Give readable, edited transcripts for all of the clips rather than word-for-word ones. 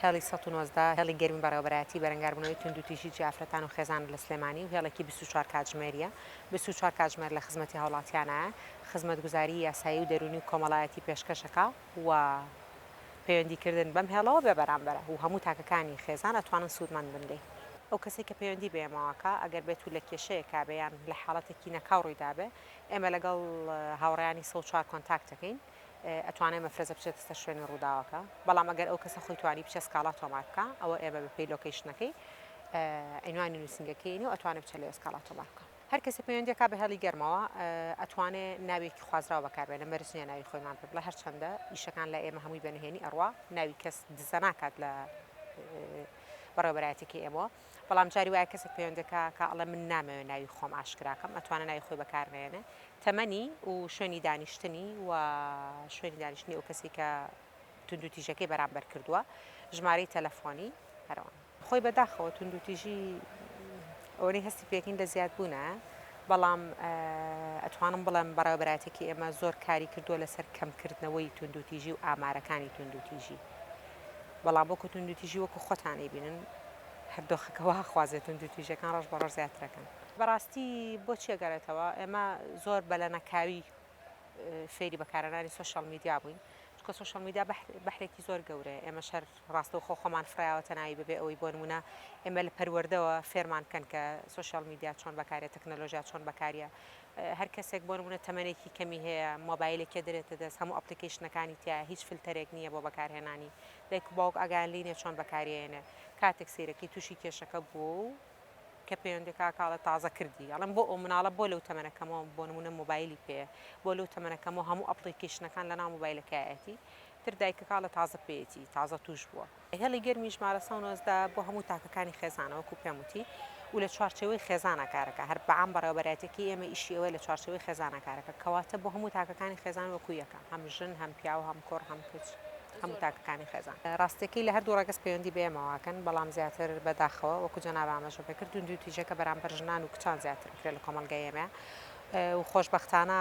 هێڵی 1990 هێڵی گەرمی بەڕێوەبەرایەتی بەرەنگاربوونەوەی توندوتیژی جیافرەتان و خێزان لە سلێمانی و هێڵێکی 24 کاتژمێریە 24 کاتژمێر لە خزمەتی هاوڵاتیانە خزمەتگوزاری یاسایی و دەرونی و کۆمەڵایەتی پێشکەشەکە و پەیوەندیکردن بەم هێڵەوە بێ بەرامبەرە و هەموو تاکەکانی خێزان ئەتوانن سوودمەند بن لێ ئەو کەسێک کە پەیوەندی بێماوەکە ئەگەر بێت و لە کێشەیە کابیان لە حاڵەتێکی نەکاو ڕوویدابێ ئێمە لەگەڵ هاوڕێیانی 104 کۆنتاکتەکەین ئەتوانێت مەفرەزە بچێتە شوێنی ڕووداوەکە بەڵام ئەگەر ئەو کەسە خۆی توانی بچە سکاڵا تۆمارکە ئەوە ئێمە بەپێی لۆکیشنەکەی ئەینوانی نووسنگەکەینی و ئەتوانێت بچێت لە ئێسکاڵا تۆمارکە هەر کەسە پەیوەندیەکە بە هێڵی گەرمەوە ئەتوانێت ناوێکی خوازراوە بەکاربێنە مەرجنیە ناوی خۆیمان پێ بڵێ هەرچەندە ئیشەکان لە ئێمە هەمووی بەنهێنی ئەڕوا ناوی کەس دزە ناکات لە بەڕێوەبەرایەتێکی ئێمەوە بەڵام جاری وایە کەسێک پەیوەندەکە کە ئەڵێ من نامەوێت ناوی خۆم ئاشکراکەم ئەتوانە ناوی خۆی بەکاربێنێ تەمەنی و شوێنی دانیشتنی و شوێنی دانیشتنی ئەو کەسی کە توندوتیژەکەی بەرامبەر کردووە ژمارەی تەلەفۆنی هەروان خۆی بەداخەوە توندوتیژی ئەوەی هەستی پێکین لە زیادبوونە بەڵام ئەتوانم بڵێم بەڕێوەبەرایەتێکی ئێمە زۆر کاری کردووە لەسەر کەمکردنەوەی توندوتیژی و ئامارەکانی توندوتیژی بەڵام بۆکو توندوتیژی وەکو خۆتانەی بینن هەردۆخەکەەوە خوازێت توندوتیژەکان ڕۆژ بە ڕۆژ زیاترەکەن بەڕاستی بۆ چێگەرێتەوە ئێمە زۆر بەلەنەکاوی فێری بەکارهێنانی سوشال میدیا بووین چکە سوشال میدیا بەحرێکی زۆر گەورەیە ئێمە شەر ڕاستە و خۆمان فرایەوەتە ناوی ببێ ئەوەی بۆ نمونە ئێمە لە پەروەردەوە فێرمان کەن کە سوشال میدیا چۆن بەکارێت تەکنەلۆژیا چۆن بەکاریە هەر کەسێک بۆ نمونە تەمەنێکی کەمی هەیە مۆبایلێکە دێتە دەست هەموو ئەپلیکیشنەکانی تیا هیچ فیلتەرێک نییە بۆ بەکارهێنانی دایک و باوک ئاگان لینێ چۆن بەکارێنێ کاتێک سیرەکەی تووشی کێشەکە بوو کە پەیوەندەکە کاڵە تازە کردی ئەڵم بۆ ئەو مناڵە بۆ لەو تەمەنەکەمەوە بۆ نمونە مۆبایلی پێ بۆ لەو تەمەنەکەمەوە هەموو ئەپلیکیشنەکان لە ناو مۆبایلەکەیەتی تر دایکە کاڵە تازە پێێتی تازە توش بووە هێڵی گەرمی ژمارە 1990 بۆ هەموو تاکەکانی خێزانەوەکو پێموتی و لە چوارچەوەی خێزانە کارەکە هەر بەعام بەڕێوەبەرایەتێکی ئێمە ئیشی ئەوە لە چوارچەوەی خێزانە کارەکە کەواتە بۆ هەموو تاکەکانی خێزان وەکو یەکە هەم ژن هەم پیا و هەم کۆڕ هەم کچ هەموو تاکەکانی خێزان ڕاستێکی لە هەردوو ڕێگەس پەیوەندی بێمەوەکەن بەڵام زیاتر بەداخەوە وەکو جەناب ئاماژە پێکرد توندوتیژەکە بەرامبەر ژنان و کچان زیاتر کرێت لە کۆمەڵگەی ئێمە و خۆشبەختانە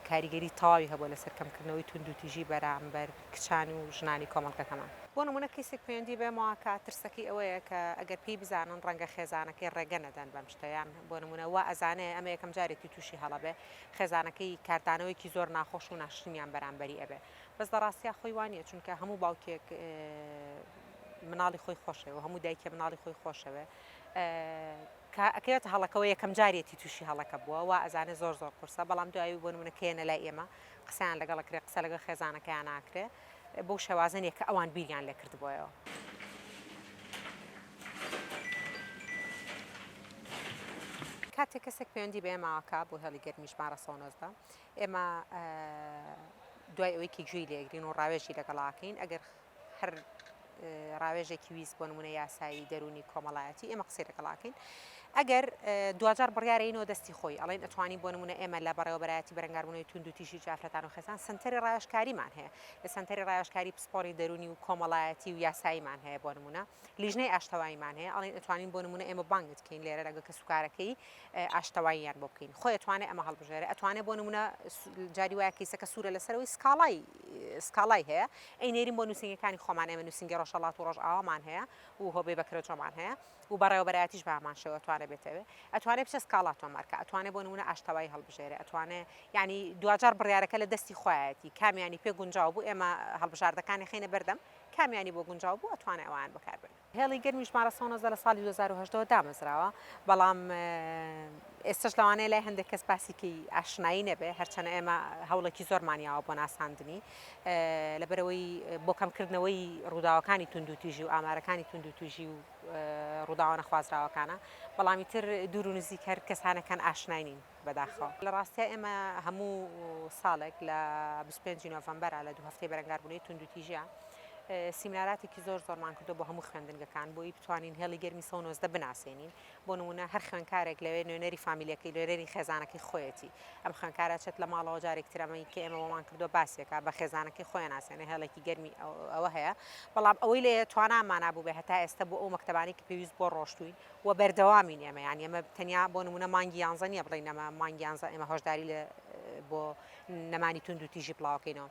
کاریگەری تەواوی هەبوو لەسەر کەمکردنەوەی توندوتیژی بەرامبەر کچان و ژنانی کۆمەڵگەکەمان بۆ نمونە کەسێک پەیوەندی بێمەوە کە ترسەکەی ئەوەیە کە ئەگەر پێی بزانن ڕەنگە خێزانەکەی ڕێگە نەدەن بەم شتەیان بۆ نمونە وا ئەزانێ ئەمە یەکەم جارێکی تووشی هەڵەبێ خێزانەکەی کاردانەوەیکی زۆر ناخۆش و ناشتنیان بەرامبەری ئەبێ بەس دەڕاستیا خۆی وانە چونکە هەموو باوکێک مناڵی خۆی خۆشەوە هەموو دایکە مناڵی خۆی خۆشەوە ئەکەوێتە هەڵەکەەوە یەکەم جارێتی تووشی هەڵەکە بووە و ئەزانێ زۆر قورسە بەڵام دوایی بۆ نمونە کێنە لای ئێمە قسەیان لەگەڵەکرێ قسە لەگەڵ خێزانەکەیان ناکرێ بۆ شێوازنێک کە ئەوان بیریان لێ کردبووەوە کاتێک کەسێک پەیوەندی بە ئێماوەکە بۆ هێڵی گەرمی ژمارە 1990 ئێمە دوای ئەوەی کێگوێی لێگرین و ڕاوێژی لەگەڵاکەین ئەگەر هەر ڕاوێژێکی ویست بۆ نمونە یاسایی دەرونی کۆمەڵایەتی ئێمە قسەی لەگەڵاکەین ئەگەر دوجار بڕیارەینەوە دەستی خۆی ئەڵێن ئەتوانی بۆ نمونە ئێمە لە بەڕێوەبەرایەتی بەرەنگاربوونەوەی توندوتیژی جیافرەتان و خێزان سنتەری ڕاوێژکاریمان هەیە لە سنتەری ڕاوێژکاری پسپۆڕی دەرونی و کۆمەڵایەتی و یاساییمان هەیە بۆ نمونە لیژنەی ئاشتەواییمان هەیە ئەڵێن ئەتوانین بۆ نمونە ئێمە بانگت بکەین لێرە لەگەڵ کە سوکارەکەی ئاشتەواییان بۆ بکەین خۆی ئەتوانێت ئەمە هەڵبژێرە ئەتوانێت بۆ نمونە جاری وایە کەیسەکە سوورە لەسەرەوەی سکاڵای هەیە ئەی نێرین بۆ نووسنگەکانی خۆمان ئێمە نووسنگی ڕۆژهەڵات و ڕۆژئاوامان هەیە و هۆبێ بەکرێجۆمان هەیە و بەڕێوەبەرایەتیش بامان شەوە ئەتوانێت بێتەوە ئەتوانێت بچە سکاڵا تۆمارکە ئەتوانێت بۆ نمونە ئاشتەوایی هەڵبژێرە ئەتوانێت یعنی دوجار بڕیارەکە لە دەستی خۆیەتی کامیانی پێ گونجاو بوو ئێمە هەڵبژاردەکانی خینە بەردەم کامیانی بۆ گونجاو بوو ئەتوانێت ئەوان بەکاربێن هێڵی گەرمی ژمارە 1990 لە ساڵی 2010 دامەزراوە بەڵام ئێستش لەوانەیە لای هەندێک کەس باسیکەی ئاشنایی نەبێ هەرچەنە ئێمە هەوڵێکی زۆرمانیاوە بۆ ناساندنی لەبەرەوەی بۆ کەمکردنەوەی ڕووداوەکانی توندوتیژی و ئامارەکانی توندوتیژی و ڕووداوە نەخوازراوەکانە بەڵامی تر دوور و نزیک هەر کەسانەکان ئاشنای نین بەداخەوە لە ڕاستیە ئێمە هەموو ساڵێک لە 25 نۆڤەمبەرە لە دوو هەفتەی بەرەنگاربوونەوەی توندوتیژیە سیمیناراتێکی زۆرمان کردو بۆ هەموو خوێندنگەکان بۆی بتوانین هێڵی گەرمی 1990 بناسێنین بۆ نمونە هەر خوێندکارێک لەوێ نوێنەری فامیلەکەی لێرەری خێزانەکەی خۆیەتی ئەم خوێندکارە چێت لە ماڵەوە جارێک ترەمەی کە ئێمە وەمان کردو باسیەکە بە خێزانەکەی خۆیان ناسێنێ هێڵێکی گەرمی ئەوە هەیە بەڵام ئەوەی لێ توانامان نابوو بێ هەتا ئێستا بۆ ئەو مەکتەبانی کە پێویست بۆ ڕۆشتوین و بەردەوامین ئێمە یان ئێمە تەنیا بۆ نمونە مانگی 11 نیە بڵێن ئەمە مانگی 11 ئێمە هۆشداری بۆ نەمانی توندوتیژی بڵاوکەینەوە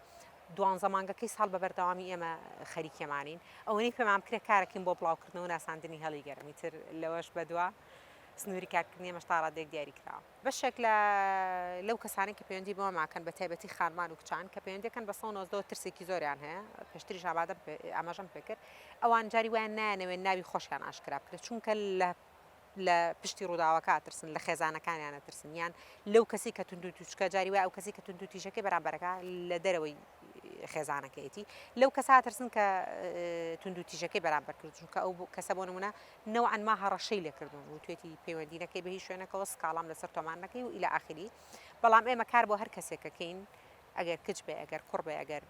دوانزە مانگەکەی ساڵ بە بەردەوامی ئێمە خەریکێمانین ئەوەی پێمان کرێ کارەکەین بۆ بڵاوکردنەوە و ناساندنی هەڵی گەرمی تر لەوەش بەدووە سنووری کارکردنی ئێمە تا ڕادێک دیاری کراوە بەشێک لەو کەسانی کە پەیوەندی بەوە ماکەن بە تایبەتی خانمان و کچان کە پەیوەندەکەن بە 190 ترسێکی زۆریان هەیە پێشتریش ئاماژەم پێکرد ئەوان جاری وایان نایەنەوێت ناوی خۆشیان ئاشکرا بکرێت چونکە لە پشتی ڕووداوەکە ترسن لە خێزانەکانیانە ترسن یان لەو کەسی کە تونند و توچکە جاری وای ئەو کەسی کە تونند و تیژەکەی بەرامبەرەکە لە دەرەوەی خێزانەکەیەتی لەو کەسا ترسن کە تونند و تیژەکەی بەرامبەر کرد چونکە ئەو کەسە بۆ نمونە نەوعەن ما هەڕەشەی لێکردون و توێتی پەیوەندینەکەی بە هیچ شوێنەکەەوە سکاڵام لەسەر تۆمانەکەی و ئیلا ئاخری بەڵام ئێمە کار بۆ هەر کەسێکەکەین ئەگەر کچ بێ ئەگەر کوڕ بێ ئەگەر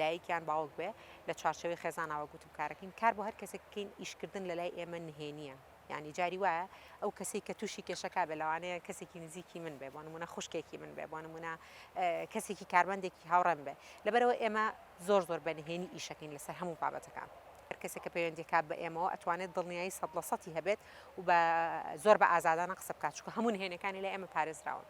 دایکیان باوک بێ لە چارچەوەی خێزانەوە گوتم کارەکەین کار بۆ هەر کەسێککەین ئیشکردن لە لای ئێمە نهێنیە یعنی جاری وایە ئەو کەسی کە تووشی کێشەکە بێ لەوانەیە کەسێکی نزیکی من بێ بۆ نمونە خوشکێکی من بێ بۆ نمونە کەسێکی کاربندێکی هاوڕێم بێ لەبەرەوە ئێمە زۆر بەنهێنی ئیشەکەین لەسەر هەموو بابەتەکان هەر کەسێک کە پەیوەندیەکە بە ئێمەوە ئەتوانێت دڵنیایی 100% هەبێت و زۆر بە ئازادانە قسە بکات چونکە هەموو نهێنەکانی لە ئێمە پارێزراون